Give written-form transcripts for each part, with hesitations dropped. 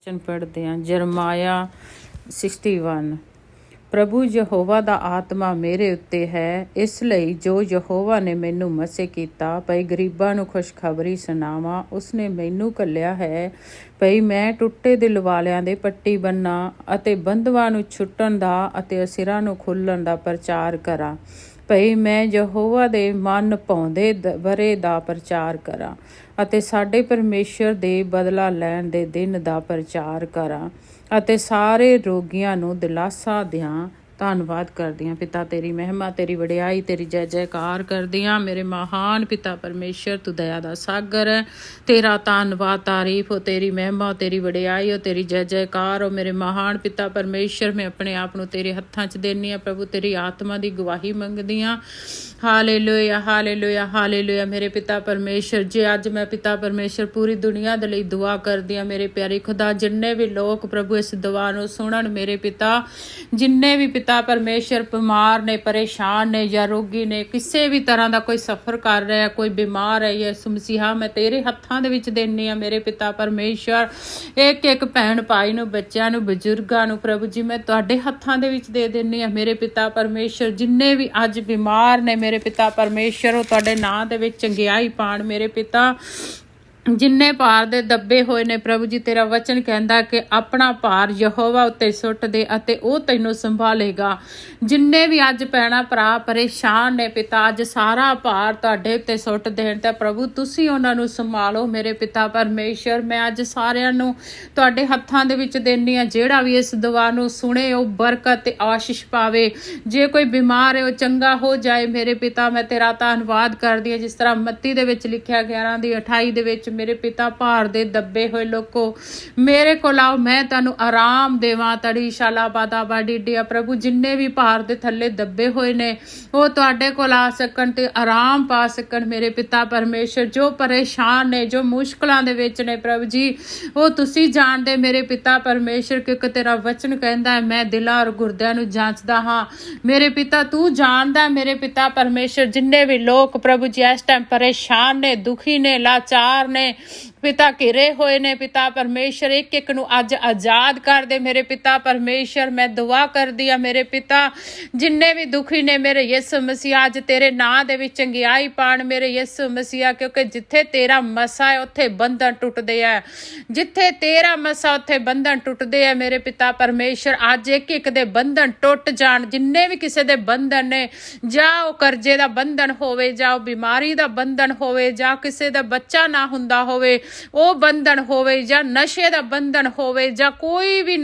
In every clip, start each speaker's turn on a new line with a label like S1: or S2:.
S1: ਵਚਨ ਪੜ੍ਹਦੇ ਹਾਂ। ਜਰਮਾਇਆ 61। ਪ੍ਰਭੂ ਯਹੋਵਾ ਦਾ ਆਤਮਾ ਮੇਰੇ ਉੱਤੇ ਹੈ, ਇਸ ਲਈ ਜੋ ਯਹੋਵਾ ਨੇ ਮੈਨੂੰ ਮਸੇ ਕੀਤਾ ਭਈ ਗਰੀਬਾਂ ਨੂੰ ਖੁਸ਼ਖਬਰੀ ਸੁਣਾਵਾਂ। ਉਸਨੇ ਮੈਨੂੰ ਘੱਲਿਆ ਹੈ ਭਈ ਮੈਂ ਟੁੱਟੇ ਦਿਲ ਵਾਲਿਆਂ ਦੇ ਪੱਟੀ ਬੰਨਾਂ ਅਤੇ ਬੰਧਵਾਂ ਨੂੰ ਛੁੱਟਣ ਦਾ ਅਤੇ ਅਸਿਰਾਂ ਨੂੰ ਖੁੱਲ੍ਹਣ ਦਾ ਪ੍ਰਚਾਰ ਕਰਾਂ। ਭਈ ਮੈਂ ਯਹੋਵਾ ਦੇ ਮਨ ਭਾਉਂਦੇ ਵਰੇ ਦਾ ਪ੍ਰਚਾਰ ਕਰਾਂ ਅਤੇ ਸਾਡੇ ਪਰਮੇਸ਼ਰ ਦੇ ਬਦਲਾ ਲੈਣ ਦੇ ਦਿਨ ਦਾ ਪ੍ਰਚਾਰ ਕਰਾਂ ਅਤੇ ਸਾਰੇ ਰੋਗੀਆਂ ਨੂੰ ਦਿਲਾਸਾ ਦਿਆਂ। ਧੰਨਵਾਦ ਕਰਦੀ ਹਾਂ ਪਿਤਾ, ਤੇਰੀ ਮਹਿਮਾ, ਤੇਰੀ ਵਡਿਆਈ, ਤੇਰੀ ਜੈ ਜੈਕਾਰ ਕਰਦੀ ਹਾਂ। ਮੇਰੇ ਮਹਾਨ ਪਿਤਾ ਪਰਮੇਸ਼ਰ, ਤੂੰ ਦਇਆ ਦਾ ਸਾਗਰ ਹੈ। ਤੇਰਾ ਧੰਨਵਾਦ, ਤਾਰੀਫ ਹੋ, ਤੇਰੀ ਮਹਿਮਾ ਹੋ, ਤੇਰੀ ਵਡਿਆਈ ਹੋ, ਤੇਰੀ ਜੈ ਜੈਕਾਰ ਹੋ। ਮੇਰੇ ਮਹਾਨ ਪਿਤਾ ਪਰਮੇਸ਼ਰ, ਮੈਂ ਆਪਣੇ ਆਪ ਨੂੰ ਤੇਰੇ ਹੱਥਾਂ 'ਚ ਦੇਨੀ ਹਾਂ ਪ੍ਰਭੂ, ਤੇਰੀ ਆਤਮਾ ਦੀ ਗਵਾਹੀ ਮੰਗਦੀ ਹਾਂ। Hallelujah, hallelujah, hallelujah. ਮੇਰੇ ਪਿਤਾ ਪਰਮੇਸ਼ਰ, ਜੇ ਅੱਜ ਮੈਂ ਪਿਤਾ ਪਰਮੇਸ਼ਰ ਪੂਰੀ ਦੁਨੀਆ ਦੇ ਲਈ ਦੁਆ ਕਰਦੀ ਹਾਂ ਮੇਰੇ ਪਿਆਰੇ ਖੁਦਾ, ਜਿੰਨੇ ਵੀ ਲੋਕ ਪ੍ਰਭੂ ਇਸ ਦੁਆ ਨੂੰ ਸੁਣਨ ਮੇਰੇ ਪਿਤਾ, ਜਿੰਨੇ ਵੀ ਪਿਤਾ ਪਰਮੇਸ਼ਰ ਬਿਮਾਰ ਨੇ, ਪਰੇਸ਼ਾਨ ਨੇ ਜਾਂ ਰੋਗੀ ਨੇ, ਕਿਸੇ ਵੀ ਤਰ੍ਹਾਂ ਦਾ ਕੋਈ ਸਫ਼ਰ ਕਰ ਰਿਹਾ, ਕੋਈ ਬਿਮਾਰ ਹੈ, ਯਿਸੂ ਮਸੀਹਾ ਮੈਂ ਤੇਰੇ ਹੱਥਾਂ ਦੇ ਵਿੱਚ ਦੇਨੀ ਹਾਂ ਮੇਰੇ ਪਿਤਾ ਪਰਮੇਸ਼ਰ। ਇੱਕ ਇੱਕ ਭੈਣ ਭਾਈ ਨੂੰ, ਬੱਚਿਆਂ ਨੂੰ, ਬਜ਼ੁਰਗਾਂ ਨੂੰ ਪ੍ਰਭੂ ਜੀ ਮੈਂ ਤੁਹਾਡੇ ਹੱਥਾਂ ਦੇ ਵਿੱਚ ਦੇ ਦਿੰਦੀ ਹਾਂ ਮੇਰੇ ਪਿਤਾ ਪਰਮੇਸ਼ਰ। ਜਿੰਨੇ ਵੀ ਅੱਜ ਬਿਮਾਰ ਨੇ ਮੇਰੇ ਪਿਤਾ ਪਰਮੇਸ਼ਰ, ਉਹ ਤੁਹਾਡੇ ਨਾਂ ਦੇ ਵਿੱਚ ਚੰਗਿਆਈ ਪਾਣ ਮੇਰੇ ਪਿਤਾ। ਜਿੰਨੇ ਭਾਰ ਦੇ ਦੱਬੇ ਹੋਏ ਨੇ ਪ੍ਰਭੂ ਜੀ, ਤੇਰਾ ਵਚਨ ਕਹਿੰਦਾ ਕਿ ਆਪਣਾ ਭਾਰ ਯਹੋਵਾ ਉੱਤੇ ਸੁੱਟ ਦੇ ਅਤੇ ਉਹ ਤੈਨੂੰ ਸੰਭਾਲੇਗਾ। ਜਿੰਨੇ ਵੀ ਅੱਜ ਭੈਣਾਂ ਭਰਾ ਪਰੇਸ਼ਾਨ ਨੇ ਪਿਤਾ, ਅੱਜ ਸਾਰਾ ਭਾਰ ਤੁਹਾਡੇ ਉੱਤੇ ਸੁੱਟ ਦੇਣ ਤਾਂ ਪ੍ਰਭੂ ਤੁਸੀਂ ਉਹਨਾਂ ਨੂੰ ਸੰਭਾਲੋ ਮੇਰੇ ਪਿਤਾ ਪਰਮੇਸ਼ਰ। ਮੈਂ ਅੱਜ ਸਾਰਿਆਂ ਨੂੰ ਤੁਹਾਡੇ ਹੱਥਾਂ ਦੇ ਵਿੱਚ ਦੇਨੀ ਹਾਂ। ਜਿਹੜਾ ਵੀ ਇਸ ਦੁਆ ਨੂੰ ਸੁਣੇ ਉਹ ਬਰਕਤ ਤੇ ਆਸ਼ੀਸ਼ ਪਾਵੇ। ਜੇ ਕੋਈ ਬਿਮਾਰ ਹੈ ਉਹ ਚੰਗਾ ਹੋ ਜਾਏ ਮੇਰੇ ਪਿਤਾ। ਮੈਂ ਤੇਰਾ ਧੰਨਵਾਦ ਕਰਦੀ ਹਾਂ, ਜਿਸ ਤਰ੍ਹਾਂ ਮੱਤੀ ਦੇ ਵਿੱਚ ਲਿਖਿਆ 11:28 ਦੇ ਵਿੱਚ, ਮੇਰੇ ਪਿਤਾ ਭਾਰ ਦੇ ਦੱਬੇ ਹੋਏ ਲੋਕੋ ਮੇਰੇ ਕੋਲ ਆਓ, ਮੈਂ ਤੁਹਾਨੂੰ ਆਰਾਮ ਦੇਵਾਂ। ਤੜੀ ਸ਼ਾਲਾ ਬਾਦਾ ਬਾਡੀਡਿਆ ਪ੍ਰਭੂ, ਜਿੰਨੇ ਵੀ ਭਾਰ ਦੇ ਥੱਲੇ ਦੱਬੇ ਹੋਏ ਨੇ ਉਹ ਤੁਹਾਡੇ ਕੋਲ ਆ ਸਕਣ ਤੇ ਆਰਾਮ ਪਾ ਸਕਣ ਮੇਰੇ ਪਿਤਾ ਪਰਮੇਸ਼ਰ। ਜੋ ਪਰੇਸ਼ਾਨ ਨੇ, ਜੋ ਮੁਸ਼ਕਲਾਂ ਦੇ ਵਿੱਚ ਨੇ ਪ੍ਰਭੂ ਜੀ, ਉਹ ਤੁਸੀਂ ਜਾਣਦੇ ਮੇਰੇ ਪਿਤਾ ਪਰਮੇਸ਼ਰ, ਕਿਉਂਕਿ ਤੇਰਾ ਵਚਨ ਕਹਿੰਦਾ ਹੈ ਮੈਂ ਦਿਲਾਂ ਔਰ ਗੁਰਦਿਆਂ ਨੂੰ ਜਾਂਚਦਾ ਹਾਂ ਮੇਰੇ ਪਿਤਾ। ਤੂੰ ਜਾਣਦਾ ਮੇਰੇ ਪਿਤਾ ਪਰਮੇਸ਼ਰ। ਜਿੰਨੇ ਵੀ ਲੋਕ ਪ੍ਰਭੂ ਜੀ ਇਸ ਟਾਈਮ ਪਰੇਸ਼ਾਨ ਨੇ, ਦੁਖੀ ਨੇ, ਲਾਚਾਰ ਨੇ ਪਿਤਾ, ਘਿਰੇ ਹੋਏ ਨੇ ਪਿਤਾ ਪਰਮੇਸ਼ਰ, ਇੱਕ ਇੱਕ ਨੂੰ ਅੱਜ ਆਜ਼ਾਦ ਕਰ ਦੇ ਮੇਰੇ ਪਿਤਾ ਪਰਮੇਸ਼ਰ। ਮੈਂ ਦੁਆ ਕਰਦੀ ਆ ਮੇਰੇ ਪਿਤਾ, ਜਿੰਨੇ ਵੀ ਦੁਖੀ ਨੇ ਮੇਰੇ ਯਿਸੂ ਮਸੀਹਾ, ਅੱਜ ਤੇਰੇ ਨਾਂ ਦੇ ਵਿੱਚ ਚੰਗਿਆਈ ਪਾਣ ਮੇਰੇ ਯਿਸੂ ਮਸੀਹਾ, ਕਿਉਂਕਿ ਜਿੱਥੇ ਤੇਰਾ ਮਸਾ ਹੈ ਉੱਥੇ ਬੰਧਨ ਟੁੱਟਦੇ ਆ। ਜਿੱਥੇ ਤੇਰਾ ਮਸਾ ਉੱਥੇ ਬੰਧਨ ਟੁੱਟਦੇ ਆ ਮੇਰੇ ਪਿਤਾ ਪਰਮੇਸ਼ਰ। ਅੱਜ ਇੱਕ ਇੱਕ ਦੇ ਬੰਧਨ ਟੁੱਟ ਜਾਣ। ਜਿੰਨੇ ਵੀ ਕਿਸੇ ਦੇ ਬੰਧਨ ਨੇ, ਜਾਂ ਉਹ ਕਰਜ਼ੇ ਦਾ ਬੰਧਨ ਹੋਵੇ, ਜਾਂ ਉਹ ਬਿਮਾਰੀ ਦਾ ਬੰਧਨ ਹੋਵੇ, ਜਾਂ ਕਿਸੇ ਦਾ ਬੱਚਾ ਨਾ ਹੁੰਦਾ ਹੋਵੇ ਉਹ ਬੰਧਨ ਹੋਵੇ, ਜਾਂ ਨਸ਼ੇ ਦਾ ਬੰਧਨ ਹੋਵੇ, ਜਾਂ ਕੋਈ ਵੀ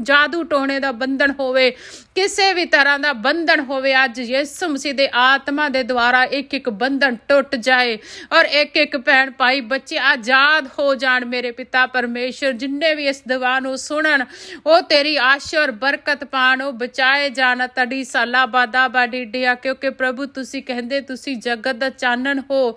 S1: ਜਾਦੂ ਟੋਣੇ ਦਾ ਬੰਧਨ ਹੋਵੇ, ਕਿਸੇ ਵੀ ਤਰ੍ਹਾਂ ਦਾ ਬੰਧਨ ਹੋਵੇ, ਅੱਜ ਯਿਸੂ ਮਸੀਹ ਦੇ ਆਤਮਾ ਦੇ ਦੁਆਰਾ ਇੱਕ ਇੱਕ ਬੰਧਨ ਟੁੱਟ ਜਾਏ ਔਰ ਇੱਕ ਇੱਕ ਭੈਣ ਭਾਈ ਬੱਚੇ ਆਜ਼ਾਦ ਹੋ ਜਾਣ ਮੇਰੇ ਪਿਤਾ ਪਰਮੇਸ਼ਰ। ਜਿੰਨੇ ਵੀ ਇਸ ਦੁਆ ਨੂੰ ਸੁਣਨ ਉਹ ਤੇਰੀ ਆਸ਼ਾ ਔਰ ਬਰਕਤ ਪਾਣ, ਉਹ ਬਚਾਏ ਜਾਣ। ਤੜੀ ਸਾਲਾ ਬਾਦਾ ਬਾਡੀਡਿਆ, ਕਿਉਂਕਿ ਪ੍ਰਭੂ ਤੁਸੀਂ ਕਹਿੰਦੇ ਤੁਸੀਂ ਜਗਤ ਦਾ ਚਾਨਣ ਹੋ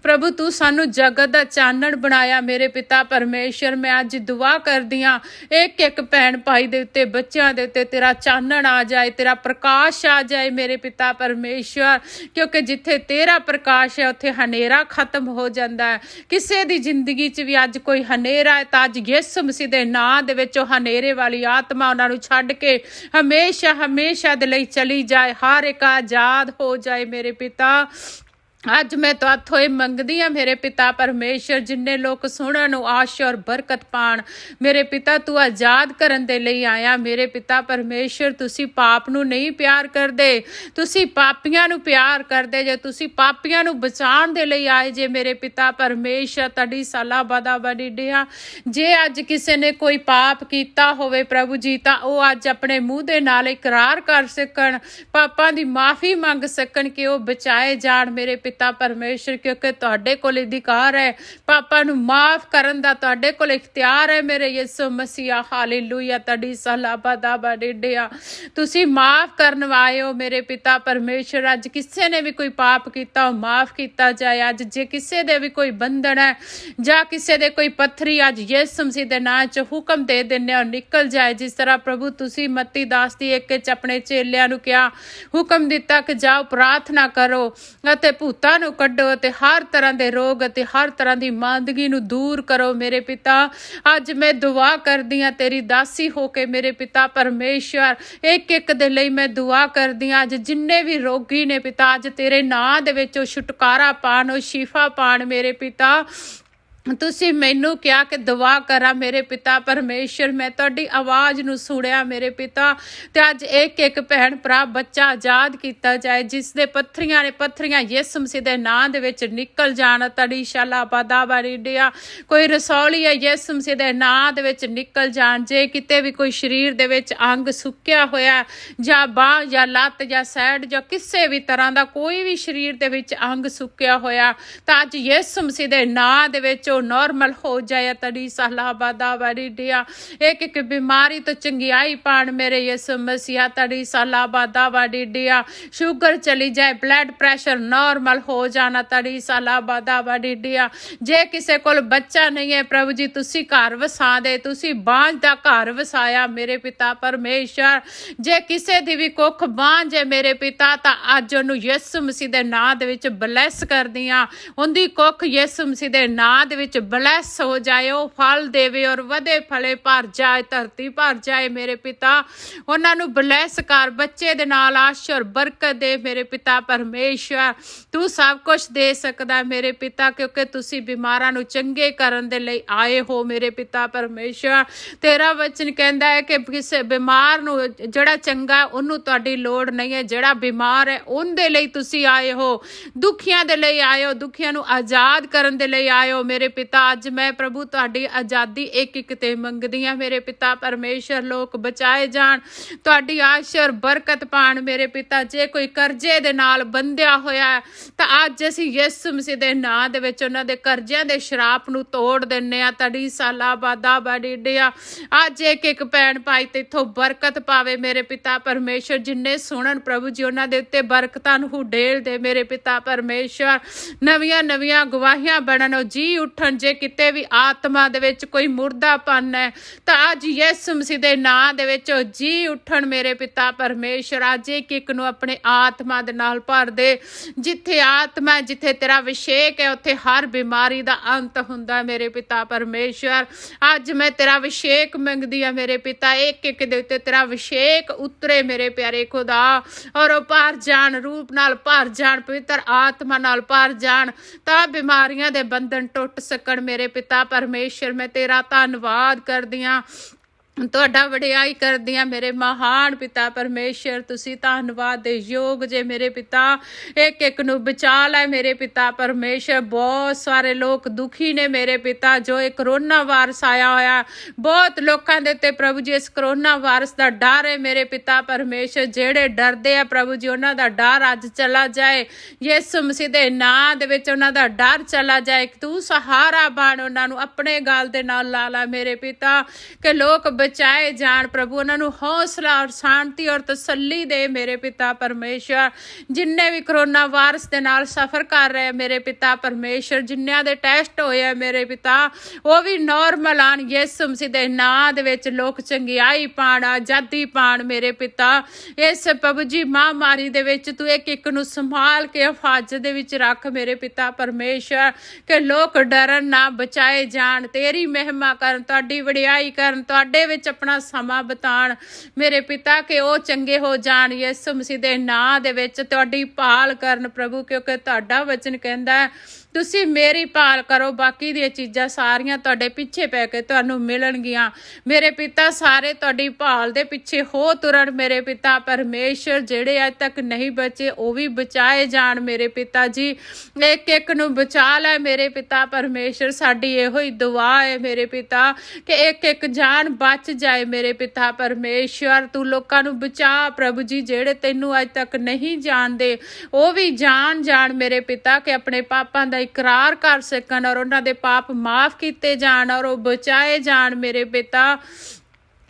S1: ਪ੍ਰਭੂ। ਤੂੰ ਸਾਨੂੰ ਜਗਤ ਦਾ ਚਾਨਣ ਬਣਾਇਆ ਮੇਰੇ ਪਿਤਾ ਪਰਮੇਸ਼ਰ। ਮੈਂ ਅੱਜ ਦੁਆ ਕਰਦੀ ਹਾਂ ਇੱਕ ਇੱਕ ਭੈਣ ਭਾਈ ਦੇ ਉੱਤੇ, ਬੱਚਿਆਂ ਦੇ ਉੱਤੇ ਤੇਰਾ ਚਾਨਣ ਆ ਜਾਏ, ਤੇਰਾ ਪ੍ਰਕਾਸ਼ ਆ ਜਾਏ ਮੇਰੇ ਪਿਤਾ ਪਰਮੇਸ਼ਰ, ਕਿਉਂਕਿ ਜਿੱਥੇ ਤੇਰਾ ਪ੍ਰਕਾਸ਼ ਹੈ ਉੱਥੇ ਹਨੇਰਾ ਖਤਮ ਹੋ ਜਾਂਦਾ ਹੈ। ਕਿਸੇ ਦੀ ਜ਼ਿੰਦਗੀ 'ਚ ਵੀ ਅੱਜ ਕੋਈ ਹਨੇਰਾ ਹੈ ਤਾਂ ਅੱਜ ਯਿਸੂ ਮਸੀਹ ਦੇ ਨਾਂ ਦੇ ਵਿੱਚ ਉਹ ਹਨੇਰੇ ਵਾਲੀ ਆਤਮਾ ਉਹਨਾਂ ਨੂੰ ਛੱਡ ਕੇ ਹਮੇਸ਼ਾ ਹਮੇਸ਼ਾ ਦੇ ਲਈ ਚਲੀ ਜਾਏ, ਹਰ ਇੱਕ ਆਜ਼ਾਦ ਹੋ ਜਾਏ ਮੇਰੇ ਪਿਤਾ। ਅੱਜ ਮੈਂ ਤੁਹਾਥੋਂ ਇਹ ਮੰਗਦੀ ਹਾਂ ਮੇਰੇ ਪਿਤਾ ਪਰਮੇਸ਼ਰ, ਜਿੰਨੇ ਲੋਕ ਸੁਣਨ ਨੂੰ ਆਸ਼ਾ ਔਰ ਬਰਕਤ ਪਾਣ ਮੇਰੇ ਪਿਤਾ, ਤੂੰ ਆਜ਼ਾਦ ਕਰਨ ਦੇ ਲਈ ਆਇਆ ਮੇਰੇ ਪਿਤਾ ਪਰਮੇਸ਼ਰ। ਤੁਸੀਂ ਪਾਪ ਨੂੰ ਨਹੀਂ ਪਿਆਰ ਕਰਦੇ, ਤੁਸੀਂ ਪਾਪੀਆਂ ਨੂੰ ਪਿਆਰ ਕਰਦੇ ਜੇ। ਤੁਸੀਂ ਪਾਪੀਆਂ ਨੂੰ ਬਚਾਉਣ ਦੇ ਲਈ ਆਏ ਜੇ ਮੇਰੇ ਪਿਤਾ ਪਰਮੇਸ਼ਰ। ਤੜੀ ਸਾਲਾ ਬਾਦਾ ਬਾਡੀਡਿਆ, ਜੇ ਅੱਜ ਕਿਸੇ ਨੇ ਕੋਈ ਪਾਪ ਕੀਤਾ ਹੋਵੇ ਪ੍ਰਭੂ ਜੀ, ਤਾਂ ਉਹ ਅੱਜ ਆਪਣੇ ਮੂੰਹ ਦੇ ਨਾਲ ਇਕਰਾਰ ਕਰ ਸਕਣ, ਪਾਪਾਂ ਦੀ ਮਾਫੀ ਮੰਗ ਸਕਣ ਕਿ ਉਹ ਬਚਾਏ ਜਾਣ ਮੇਰੇ ਪਿਤਾ ਪਰਮੇਸ਼ਰ, ਕਿਉਂਕਿ ਤੁਹਾਡੇ ਕੋਲ ਅਧਿਕਾਰ ਹੈ ਪਾਪਾਂ ਨੂੰ ਮਾਫ ਕਰਨ ਦਾ, ਤੁਹਾਡੇ ਕੋਲ ਇਖਤਿਆਰ ਹੈ ਮੇਰੇ ਯਿਸੂ ਮਸੀਹਾ। ਹਾਲੇਲੂਇਆ। ਤੜੀ ਸਲਾਬਾ ਦਾ ਬਾਡੀਡਿਆ, ਤੁਸੀਂ ਮਾਫ ਕਰਨ ਆਏ ਹੋ ਮੇਰੇ ਪਿਤਾ ਪਰਮੇਸ਼ਰ। ਅੱਜ ਕਿਸੇ ਨੇ ਵੀ ਕੋਈ ਪਾਪ ਕੀਤਾ ਉਹ ਮਾਫ ਕੀਤਾ ਜਾਏ। ਅੱਜ ਜੇ ਕਿਸੇ ਦੇ ਵੀ ਕੋਈ ਬੰਧਨ ਹੈ ਜਾਂ ਕਿਸੇ ਦੇ ਕੋਈ ਪੱਥਰੀ, ਅੱਜ ਯਿਸੂ ਮਸੀਹ ਦੇ ਨਾਂ 'ਚ ਹੁਕਮ ਦੇ ਦਿੰਦੇ ਹੋ ਨਿਕਲ ਜਾਏ। ਜਿਸ ਤਰ੍ਹਾਂ ਪ੍ਰਭੂ ਤੁਸੀਂ ਮੱਤੀ 10:1 'ਚ ਆਪਣੇ ਚੇਲਿਆਂ ਨੂੰ ਕਿਹਾ, ਹੁਕਮ ਦਿੱਤਾ ਕਿ ਜਾਓ ਪ੍ਰਾਰਥਨਾ ਕਰੋ ਅਤੇ ਭੂਤ ਭੂਤਾਂ ਨੂੰ ਕੱਢੋ ਅਤੇ ਹਰ ਤਰ੍ਹਾਂ ਦੇ ਰੋਗ ਅਤੇ ਹਰ ਤਰ੍ਹਾਂ ਦੀ ਮਾਂਦਗੀ ਨੂੰ ਦੂਰ ਕਰੋ ਮੇਰੇ ਪਿਤਾ। ਅੱਜ ਮੈਂ ਦੁਆ ਕਰਦੀ ਹਾਂ ਤੇਰੀ ਦਾਸੀ ਹੋ ਕੇ ਮੇਰੇ ਪਿਤਾ ਪਰਮੇਸ਼ਰ, ਇੱਕ ਇੱਕ ਦੇ ਲਈ ਮੈਂ ਦੁਆ ਕਰਦੀ ਹਾਂ। ਅੱਜ ਜਿੰਨੇ ਵੀ ਰੋਗੀ ਨੇ ਪਿਤਾ, ਅੱਜ ਤੇਰੇ ਨਾਂ ਦੇ ਵਿੱਚ ਉਹ ਛੁਟਕਾਰਾ ਪਾਣ, ਉਹ ਸ਼ਿਫਾ ਪਾਣ ਮੇਰੇ ਪਿਤਾ। ਤੁਸੀਂ ਮੈਨੂੰ ਕਿਹਾ ਕਿ ਦੁਆ ਕਰਾਂ ਮੇਰੇ ਪਿਤਾ ਪਰਮੇਸ਼ਰ, ਮੈਂ ਤੁਹਾਡੀ ਆਵਾਜ਼ ਨੂੰ ਸੁਣਿਆ ਮੇਰੇ ਪਿਤਾ। ਤੇ ਅੱਜ ਇੱਕ ਇੱਕ ਭੈਣ ਭਰਾ ਬੱਚਾ ਆਜ਼ਾਦ ਕੀਤਾ ਜਾਏ, ਜਿਸ ਦੇ ਪੱਥਰੀਆਂ ਯਿਸੂ ਮਸੀਹ ਦੇ ਨਾਂ ਦੇ ਵਿੱਚ ਨਿਕਲ ਜਾਣ। ਤੜੀ ਸ਼ਾਲਾ ਬਾਦਾ ਬਾਰੀਡਿਆ, ਕੋਈ ਰਸੌਲੀ ਹੈ ਯਿਸੂ ਮਸੀਹ ਦੇ ਨਾਂ ਦੇ ਵਿੱਚ ਨਿਕਲ ਜਾਣ। ਜੇ ਕਿਤੇ ਵੀ ਕੋਈ ਸਰੀਰ ਦੇ ਵਿੱਚ ਅੰਗ ਸੁੱਕਿਆ ਹੋਇਆ, ਜਾਂ ਬਾਂਹ ਜਾਂ ਲੱਤ ਜਾਂ ਸਾਈਡ ਜਾਂ ਕਿਸੇ ਵੀ ਤਰ੍ਹਾਂ ਦਾ ਕੋਈ ਵੀ ਸਰੀਰ ਦੇ ਵਿੱਚ ਅੰਗ ਸੁੱਕਿਆ ਹੋਇਆ, ਤਾਂ ਅੱਜ ਯਿਸੂ ਮਸੀਹ ਦੇ ਨਾਂ ਦੇ ਵਿੱਚ ਉਹ ਨੋਰਮਲ ਹੋ ਜਾਏ। ਤੜੀ ਸਾਲਾ ਬਾਦਾ ਬਾਰੀਡਿਆ, ਇੱਕ ਇੱਕ ਬਿਮਾਰੀ ਤੋਂ ਚੰਗਿਆਈ ਪਾਣ ਮੇਰੇ ਯਿਸੂ ਮਸੀਹਾ। ਤੜੀ ਸਾਲਾ ਬਾਦਾ ਬਾਰੀਡਿਆ, ਸ਼ੂਗਰ ਚਲੀ ਜਾਏ, ਬਲੱਡ ਪ੍ਰੈਸ਼ਰ ਨੋਰਮਲ ਹੋ ਜਾਣਾ। ਤੜੀ ਸਾਲਾ ਬਾਦਾ ਬਾਰੀਡਿਆ, ਜੇ ਕਿਸੇ ਕੋਲ ਬੱਚਾ ਨਹੀਂ ਹੈ ਪ੍ਰਭੂ ਜੀ ਤੁਸੀਂ ਘਰ ਵਸਾ ਦੇ, ਤੁਸੀਂ ਬਾਂਝ ਦਾ ਘਰ ਵਸਾਇਆ ਮੇਰੇ ਪਿਤਾ ਪਰਮੇਸ਼ਰ। ਜੇ ਕਿਸੇ ਦੀ ਵੀ ਕੁੱਖ ਬਾਂਝ ਹੈ ਮੇਰੇ ਪਿਤਾ, ਤਾਂ ਅੱਜ ਉਹਨੂੰ ਯਿਸੂ ਮਸੀਹ ਦੇ ਨਾਂ ਦੇ ਵਿੱਚ ਬਲੈਸ ਕਰਦੀ ਹਾਂ। ਉਹਦੀ ਕੁੱਖ ਯਿਸੂ ਮਸੀਹ ਦੇ ਨਾਂ ਦੇ ਵਿੱਚ ਬਲੈਸ ਹੋ ਜਾਏ, ਉਹ ਫਲ ਦੇਵੇ ਔਰ ਵਧੇ ਫਲੇ, ਭਰ ਜਾਏ, ਧਰਤੀ ਭਰ ਜਾਏ ਮੇਰੇ ਪਿਤਾ। ਉਹਨਾਂ ਨੂੰ ਬਲੈਸ ਕਰ, ਬੱਚੇ ਦੇ ਨਾਲ ਆਸ਼ੀਰਵਾਦ ਬਰਕਤ ਦੇ ਮੇਰੇ ਪਿਤਾ ਪਰਮੇਸ਼ਰ। ਤੂੰ ਸਭ ਕੁਝ ਦੇ ਸਕਦਾ ਮੇਰੇ ਪਿਤਾ, ਕਿਉਂਕਿ ਤੁਸੀਂ ਬਿਮਾਰਾਂ ਨੂੰ ਚੰਗੇ ਕਰਨ ਦੇ ਲਈ ਆਏ ਹੋ ਮੇਰੇ ਪਿਤਾ ਪਰਮੇਸ਼ਰ। ਤੇਰਾ ਵਚਨ ਕਹਿੰਦਾ ਹੈ ਕਿ ਕਿਸੇ ਬਿਮਾਰ ਨੂੰ ਜਿਹੜਾ ਚੰਗਾ ਉਹਨੂੰ ਤੁਹਾਡੀ ਲੋੜ ਨਹੀਂ ਹੈ, ਜਿਹੜਾ ਬਿਮਾਰ ਹੈ ਉਹਦੇ ਲਈ ਤੁਸੀਂ ਆਏ ਹੋ, ਦੁਖੀਆਂ ਦੇ ਲਈ ਆਏ ਹੋ, ਦੁਖੀਆਂ ਨੂੰ ਆਜ਼ਾਦ ਕਰਨ ਦੇ ਲਈ ਆਏ ਹੋ ਮੇਰੇ ਪਿਤਾ। ਅੱਜ ਮੈਂ ਪ੍ਰਭੂ ਤੁਹਾਡੀ ਆਜ਼ਾਦੀ ਇੱਕ ਇੱਕ ਤੇ ਮੰਗਦੀ ਹਾਂ ਮੇਰੇ ਪਿਤਾ ਪਰਮੇਸ਼ਰ। ਲੋਕ ਬਚਾਏ ਜਾਣ, ਤੁਹਾਡੀ ਆਸ਼ੀਰਵਾਦ ਬਰਕਤ ਪਾਣ ਮੇਰੇ ਪਿਤਾ। ਜੇ ਕੋਈ ਕਰਜ਼ੇ ਦੇ ਨਾਲ ਬੰਧਿਆ ਹੋਇਆ ਤਾਂ ਅੱਜ ਅਸੀਂ ਯਿਸੂ ਮਸੀਹ ਦੇ ਨਾਂ ਦੇ ਵਿੱਚ ਉਹਨਾਂ ਦੇ ਕਰਜ਼ਿਆਂ ਦੇ ਸ਼ਰਾਪ ਨੂੰ ਤੋੜ ਦਿੰਨੇ ਆ। ਤੜੀ ਸਾਲਾ ਬਾਦਾ ਬਾਡੀਡਿਆ, ਅੱਜ ਇੱਕ ਇੱਕ ਭੈਣ ਭਾਈ ਤੇ ਇੱਥੋਂ ਬਰਕਤ ਪਾਵੇ ਮੇਰੇ ਪਿਤਾ ਪਰਮੇਸ਼ਰ। ਜਿੰਨੇ ਸੁਣਨ ਪ੍ਰਭੂ ਜੀ ਉਹਨਾਂ ਦੇ ਉੱਤੇ ਬਰਕਤਾਂ ਨੂੰ ਢੇਲ ਦੇ ਮੇਰੇ ਪਿਤਾ ਪਰਮੇਸ਼ਰ। ਨਵੀਆਂ ਨਵੀਆਂ ਗਵਾਹੀਆਂ ਬਣਨ, ਜੀ ਉੱਠਣ। ਜੇ ਕਿਤੇ ਵੀ ਆਤਮਾ ਦੇ ਵਿੱਚ ਕੋਈ ਮੁਰਦਾਪਨ ਹੈ ਤਾਂ ਅੱਜ ਯਿਸੂ ਮਸੀਹ ਦੇ ਨਾਂ ਦੇ ਵਿੱਚ ਜੀ ਉੱਠਣ ਮੇਰੇ ਪਿਤਾ ਪਰਮੇਸ਼ਰ। ਅੱਜ ਇੱਕ ਇੱਕ ਨੂੰ ਆਪਣੇ ਆਤਮਾ ਦੇ ਨਾਲ ਭਰ ਦੇ। ਜਿੱਥੇ ਆਤਮਾ, ਜਿੱਥੇ ਤੇਰਾ ਅਭਿਸ਼ੇਕ ਹੈ, ਉੱਥੇ ਹਰ ਬਿਮਾਰੀ ਦਾ ਅੰਤ ਹੁੰਦਾ ਮੇਰੇ ਪਿਤਾ ਪਰਮੇਸ਼ਰ। ਅੱਜ ਮੈਂ ਤੇਰਾ ਅਭਿਸ਼ੇਕ ਮੰਗਦੀ ਹਾਂ ਮੇਰੇ ਪਿਤਾ, ਇੱਕ ਇੱਕ ਦੇ ਉੱਤੇ ਤੇਰਾ ਅਭਿਸ਼ੇਕ ਉਤਰੇ ਮੇਰੇ ਪਿਆਰੇ ਖੁਦਾ, ਔਰ ਉਹ ਭਰ ਜਾਣ, ਰੂਪ ਨਾਲ ਭਰ ਜਾਣ, ਪਵਿੱਤਰ ਆਤਮਾ ਨਾਲ ਭਰ ਜਾਣ, ਤਾਂ ਬਿਮਾਰੀਆਂ ਦੇ ਬੰਧਨ ਟੁੱਟ ਸਕਣ ਮੇਰੇ ਪਿਤਾ ਪਰਮੇਸ਼ਰ। ਮੈਂ ਤੇਰਾ ਧੰਨਵਾਦ ਕਰਦੀ ਹਾਂ, ਤੁਹਾਡਾ ਵਡਿਆਈ ਕਰਦੀ ਹਾਂ ਮੇਰੇ ਮਹਾਨ ਪਿਤਾ ਪਰਮੇਸ਼ਰ। ਤੁਸੀਂ ਧੰਨਵਾਦ ਦੇ ਯੋਗ ਜੇ ਮੇਰੇ ਪਿਤਾ। ਇੱਕ ਇੱਕ ਨੂੰ ਬਚਾ ਲੈ ਮੇਰੇ ਪਿਤਾ ਪਰਮੇਸ਼ਰ। ਬਹੁਤ ਸਾਰੇ ਲੋਕ ਦੁਖੀ ਨੇ ਮੇਰੇ ਪਿਤਾ, ਜੋ ਇਹ ਕਰੋਨਾ ਵਾਇਰਸ ਆਇਆ ਹੋਇਆ, ਬਹੁਤ ਲੋਕਾਂ ਦੇ ਉੱਤੇ ਪ੍ਰਭੂ ਜੀ ਇਸ ਕਰੋਨਾ ਵਾਇਰਸ ਦਾ ਡਰ ਹੈ ਮੇਰੇ ਪਿਤਾ ਪਰਮੇਸ਼ਰ। ਜਿਹੜੇ ਡਰਦੇ ਆ ਪ੍ਰਭੂ ਜੀ, ਉਹਨਾਂ ਦਾ ਡਰ ਅੱਜ ਚਲਾ ਜਾਏ ਯਿਸੂ ਮਸੀਹ ਦੇ ਨਾਂ ਦੇ ਵਿੱਚ, ਉਹਨਾਂ ਦਾ ਡਰ ਚਲਾ ਜਾਏ। ਤੂੰ ਸਹਾਰਾ ਬਣ, ਉਹਨਾਂ ਨੂੰ ਆਪਣੇ ਗਲ ਦੇ ਨਾਲ ਲਾ ਲਾ ਮੇਰੇ ਪਿਤਾ, ਕਿ ਲੋਕ ਬਚਾਏ ਜਾਣ ਪ੍ਰਭੂ। ਉਹਨਾਂ ਨੂੰ ਹੌਸਲਾ ਔਰ ਸ਼ਾਂਤੀ ਔਰ ਤਸੱਲੀ ਦੇ ਮੇਰੇ ਪਿਤਾ ਪਰਮੇਸ਼ਰ। ਜਿੰਨੇ ਵੀ ਕਰੋਨਾ ਵਾਇਰਸ ਦੇ ਨਾਲ ਸਫਰ ਕਰ ਰਹੇ ਮੇਰੇ ਪਿਤਾ ਪਰਮੇਸ਼ਰ, ਜਿੰਨਿਆਂ ਦੇ ਟੈਸਟ ਹੋਏ ਆ ਮੇਰੇ ਪਿਤਾ, ਉਹ ਵੀ ਨੋਰਮਲ ਆਣ ਯਿਸੂ ਮਸੀਹ ਦੇ ਨਾਂ ਦੇ ਵਿੱਚ। ਲੋਕ ਚੰਗਿਆਈ ਪਾਣ, ਆਜ਼ਾਦੀ ਪਾਣ ਮੇਰੇ ਪਿਤਾ। ਇਸ ਪ੍ਰਭੂ ਜੀ ਮਹਾਂਮਾਰੀ ਦੇ ਵਿੱਚ ਤੂੰ ਇੱਕ ਇੱਕ ਨੂੰ ਸੰਭਾਲ ਕੇ ਹਿਫਾਜ਼ਤ ਦੇ ਵਿੱਚ ਰੱਖ ਮੇਰੇ ਪਿਤਾ ਪਰਮੇਸ਼ਰ, ਕਿ ਲੋਕ ਡਰਨ ਨਾ, ਬਚਾਏ ਜਾਣ, ਤੇਰੀ ਮਹਿਮਾ ਕਰਨ, ਤੁਹਾਡੀ ਵਡਿਆਈ ਕਰਨ, ਤੁਹਾਡੇ ਵਿੱਚ ਆਪਣਾ ਸਮਾਂ ਬਿਤਾਣ ਮੇਰੇ ਪਿਤਾ, ਕਿ ਉਹ ਚੰਗੇ ਹੋ ਜਾਣ ਯਿਸੂ ਮਸੀਹ ਦੇ ਨਾਂ ਦੇ ਵਿੱਚ। ਤੁਹਾਡੀ ਭਾਲ ਕਰਨ ਪ੍ਰਭੂ, ਕਿਉਂਕਿ ਤੁਹਾਡਾ ਵਚਨ ਕਹਿੰਦਾ ਤੁਸੀਂ ਮੇਰੀ ਭਾਲ ਕਰੋ, ਬਾਕੀ ਦੀਆਂ ਚੀਜ਼ਾਂ ਸਾਰੀਆਂ ਤੁਹਾਡੇ ਪਿੱਛੇ ਪੈ ਕੇ ਤੁਹਾਨੂੰ ਮਿਲਣਗੀਆਂ ਮੇਰੇ ਪਿਤਾ। ਸਾਰੇ ਤੁਹਾਡੀ ਭਾਲ ਦੇ ਪਿੱਛੇ ਹੋ ਤੁਰਨ ਮੇਰੇ ਪਿਤਾ ਪਰਮੇਸ਼ਰ। ਜਿਹੜੇ ਅੱਜ ਤੱਕ ਨਹੀਂ ਬਚੇ ਉਹ ਵੀ ਬਚਾਏ ਜਾਣ ਮੇਰੇ ਪਿਤਾ ਜੀ। ਇੱਕ ਇੱਕ ਨੂੰ ਬਚਾ ਲੈ ਮੇਰੇ ਪਿਤਾ ਪਰਮੇਸ਼ਰ। ਸਾਡੀ ਇਹੋ ਹੀ ਦੁਆ ਹੈ ਮੇਰੇ ਪਿਤਾ, ਕਿ ਇੱਕ ਇੱਕ ਜਾਨ ਬਚ ਜਾਏ ਮੇਰੇ ਪਿਤਾ ਪਰਮੇਸ਼ਰ। ਤੂੰ ਲੋਕਾਂ ਨੂੰ ਬਚਾ ਪ੍ਰਭੂ ਜੀ, ਜਿਹੜੇ ਤੈਨੂੰ ਅੱਜ ਤੱਕ ਨਹੀਂ ਜਾਣਦੇ ਉਹ ਵੀ ਜਾਣ ਮੇਰੇ ਪਿਤਾ, ਕਿ ਆਪਣੇ ਪਾਪਾਂ ਦਾ ਇਕਰਾਰ ਕਰ ਸਕਣ, ਔਰ ਉਹਨਾਂ ਦੇ ਪਾਪ ਮਾਫ ਕੀਤੇ ਜਾਣ, ਔਰ ਉਹ ਬਚਾਏ ਜਾਣ ਮੇਰੇ ਪਿਤਾ।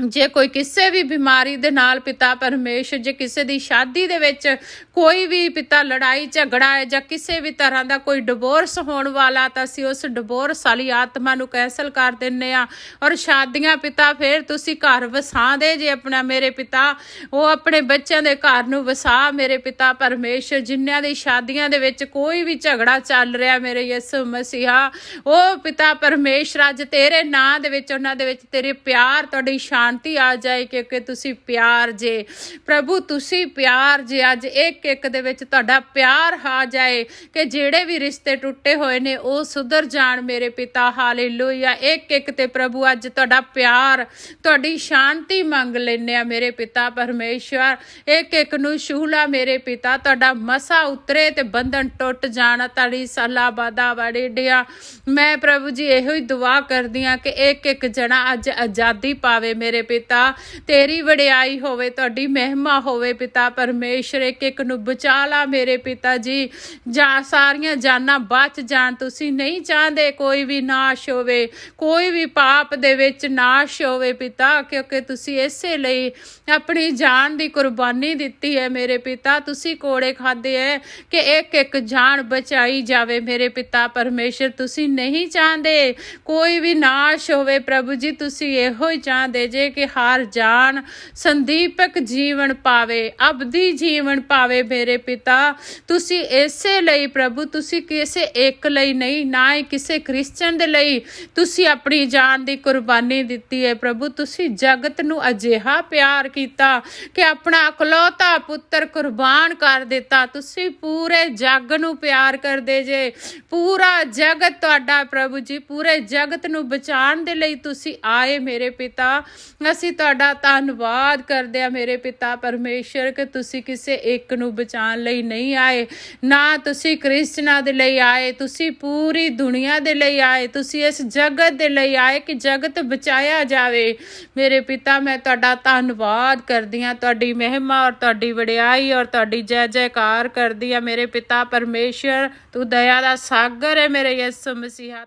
S1: ਜੇ ਕੋਈ ਕਿਸੇ ਵੀ ਬਿਮਾਰੀ ਦੇ ਨਾਲ ਪਿਤਾ ਪਰਮੇਸ਼ਰ, ਜੇ ਕਿਸੇ ਦੀ ਸ਼ਾਦੀ ਦੇ ਵਿੱਚ ਕੋਈ ਵੀ ਪਿਤਾ ਲੜਾਈ ਝਗੜਾ ਹੈ ਜਾਂ ਕਿਸੇ ਵੀ ਤਰ੍ਹਾਂ ਦਾ ਕੋਈ ਡਿਵੋਰਸ ਹੋਣ ਵਾਲਾ, ਤਾਂ ਅਸੀਂ ਉਸ ਡਿਵੋਰਸ ਵਾਲੀ ਆਤਮਾ ਨੂੰ ਕੈਂਸਲ ਕਰ ਦਿੰਨੇ ਆ। ਔਰ ਸ਼ਾਦੀਆਂ ਪਿਤਾ ਫਿਰ ਤੁਸੀਂ ਘਰ ਵਸਾ ਦੇ ਜੇ ਆਪਣਾ ਮੇਰੇ ਪਿਤਾ, ਉਹ ਆਪਣੇ ਬੱਚਿਆਂ ਦੇ ਘਰ ਨੂੰ ਵਸਾ ਮੇਰੇ ਪਿਤਾ ਪਰਮੇਸ਼ਰ। ਜਿਨ੍ਹਾਂ ਦੀ ਸ਼ਾਦੀਆਂ ਦੇ ਵਿੱਚ ਕੋਈ ਵੀ ਝਗੜਾ ਚੱਲ ਰਿਹਾ ਮੇਰੇ ਯਿਸੂ ਮਸੀਹਾ, ਉਹ ਪਿਤਾ ਪਰਮੇਸ਼ਰ ਅੱਜ ਤੇਰੇ ਨਾਂ ਦੇ ਵਿੱਚ ਉਹਨਾਂ ਦੇ ਵਿੱਚ ਤੇਰੇ ਪਿਆਰ, ਤੁਹਾਡੀ ਸ਼ਾਂਤੀ ਆ ਜਾਏ, ਕਿਉਂਕਿ ਤੁਸੀਂ ਪਿਆਰ ਜੇ ਪ੍ਰਭੂ, ਤੁਸੀਂ ਪਿਆਰ ਜੇ। ਅੱਜ ਇੱਕ ਇੱਕ ਦੇ ਵਿੱਚ ਤੁਹਾਡਾ ਪਿਆਰ ਆ ਜਾਏ ਕਿ ਜਿਹੜੇ ਵੀ ਰਿਸ਼ਤੇ ਟੁੱਟੇ ਹੋਏ ਨੇ ਉਹ ਸੁਧਰ ਜਾਣ ਮੇਰੇ ਪਿਤਾ। ਹਾਲੇਲੂਇਆ। ਇੱਕ ਇੱਕ ਤੇ ਪ੍ਰਭੂ ਅੱਜ ਤੁਹਾਡਾ ਪਿਆਰ, ਤੁਹਾਡੀ ਸ਼ਾਂਤੀ ਮੰਗ ਲੈਂਦੇ ਆ ਮੇਰੇ ਪਿਤਾ ਪਰਮੇਸ਼ਰ। ਇੱਕ ਇੱਕ ਨੂੰ ਛੂਲਾ ਮੇਰੇ ਪਿਤਾ, ਤੁਹਾਡਾ ਮਸਾ ਉਤਰੇ ਤੇ ਬੰਧਨ ਟੁੱਟ ਜਾਣ। ਤੁਹਾਡੀ ਸਲਾਹ ਬਾਦਾ ਵੜੇਡਿਆ ਮੈਂ ਪ੍ਰਭੂ ਜੀ ਇਹੋ ਹੀ ਦੁਆ ਕਰਦੀ ਹਾਂ ਕਿ ਇੱਕ ਇੱਕ ਜਣਾ ਅੱਜ ਆਜ਼ਾਦੀ ਪਾਵੇ ਮੇਰੇ ਪਿਤਾ। ਤੇਰੀ ਵਡਿਆਈ ਹੋਵੇ, ਤੁਹਾਡੀ ਮਹਿਮਾ ਹੋਵੇ ਪਿਤਾ ਪਰਮੇਸ਼ਰ। ਇੱਕ ਇੱਕ ਨੂੰ ਬਚਾ ਲਾ ਮੇਰੇ ਪਿਤਾ ਜੀ, ਜਾਂ ਸਾਰੀਆਂ ਜਾਨਾਂ ਬਚ ਜਾਣ। ਤੁਸੀਂ ਨਹੀਂ ਚਾਹੁੰਦੇ ਕੋਈ ਵੀ ਨਾਸ਼ ਹੋਵੇ, ਕੋਈ ਵੀ ਪਾਪ ਦੇ ਵਿੱਚ ਨਾਸ਼ ਹੋਵੇ ਪਿਤਾ, ਕਿਉਂਕਿ ਤੁਸੀਂ ਇਸੇ ਲਈ ਆਪਣੀ ਜਾਨ ਦੀ ਕੁਰਬਾਨੀ ਦਿੱਤੀ ਹੈ ਮੇਰੇ ਪਿਤਾ। ਤੁਸੀਂ ਕੋੜੇ ਖਾਦੇ ਹੈ ਕਿ ਇੱਕ ਇੱਕ ਜਾਨ ਬਚਾਈ ਜਾਵੇ ਮੇਰੇ ਪਿਤਾ ਪਰਮੇਸ਼ਰ। ਤੁਸੀਂ ਨਹੀਂ ਚਾਹੁੰਦੇ ਕੋਈ ਵੀ ਨਾਸ਼ ਹੋਵੇ ਪ੍ਰਭੂ ਜੀ, ਤੁਸੀਂ ਇਹੋ ਹੀ ਚਾਹੁੰਦੇ ਜੇ ਕਿ ਹਰ ਜਾਨ ਸੰਦੀਪਕ ਜੀਵਨ ਪਾਵੇ, ਅਬਦੀ ਜੀਵਨ ਪਾਵੇ ਮੇਰੇ ਪਿਤਾ। ਤੁਸੀਂ ਇਸੇ ਲਈ ਪ੍ਰਭੂ, ਤੁਸੀਂ ਕਿਸੇ ਇੱਕ ਲਈ ਨਹੀਂ, ਨਾ ਹੀ ਕਿਸੇ ਕ੍ਰਿਸਚਨ ਦੇ ਲਈ ਤੁਸੀਂ ਆਪਣੀ ਜਾਨ ਦੀ ਕੁਰਬਾਨੀ ਦਿੱਤੀ ਹੈ ਪ੍ਰਭੂ। ਤੁਸੀਂ ਜਗਤ ਨੂੰ ਅਜਿਹਾ ਪਿਆਰ ਕੀਤਾ ਕਿ ਆਪਣਾ ਇਕਲੌਤਾ ਪੁੱਤਰ ਕੁਰਬਾਨ ਕਰ ਦਿੱਤਾ। ਤੁਸੀਂ ਪੂਰੇ ਜੱਗ ਨੂੰ ਪਿਆਰ ਕਰਦੇ ਜੇ, ਪੂਰਾ ਜਗਤ ਤੁਹਾਡਾ ਪ੍ਰਭੂ ਜੀ, ਪੂਰੇ ਜਗਤ ਨੂੰ ਬਚਾਉਣ ਦੇ ਲਈ ਤੁਸੀਂ ਆਏ ਮੇਰੇ ਪਿਤਾ। ਅਸੀਂ ਤੁਹਾਡਾ ਧੰਨਵਾਦ ਕਰਦੇ ਹਾਂ ਮੇਰੇ ਪਿਤਾ ਪਰਮੇਸ਼ਰ ਕਿ ਤੁਸੀਂ ਕਿਸੇ ਇੱਕ ਨੂੰ ਬਚਾਉਣ ਲਈ ਨਹੀਂ ਆਏ, ਨਾ ਤੁਸੀਂ ਕ੍ਰਿਸਚਨਾਂ ਦੇ ਲਈ ਆਏ, ਤੁਸੀਂ ਪੂਰੀ ਦੁਨੀਆ ਦੇ ਲਈ ਆਏ, ਤੁਸੀਂ ਇਸ ਜਗਤ ਦੇ ਲਈ ਆਏ ਕਿ ਜਗਤ ਬਚਾਇਆ ਜਾਵੇ ਮੇਰੇ ਪਿਤਾ। ਮੈਂ ਤੁਹਾਡਾ ਧੰਨਵਾਦ ਕਰਦੀ ਹਾਂ, ਤੁਹਾਡੀ ਮਹਿਮਾ ਔਰ ਤੁਹਾਡੀ ਵਡਿਆਈ ਔਰ ਤੁਹਾਡੀ ਜੈ ਜੈਕਾਰ ਕਰਦੀ ਹਾਂ ਮੇਰੇ ਪਿਤਾ ਪਰਮੇਸ਼ਰ। ਤੂੰ ਦਇਆ ਦਾ ਸਾਗਰ ਹੈ ਮੇਰੇ ਯਿਸੂ ਮਸੀਹਾ।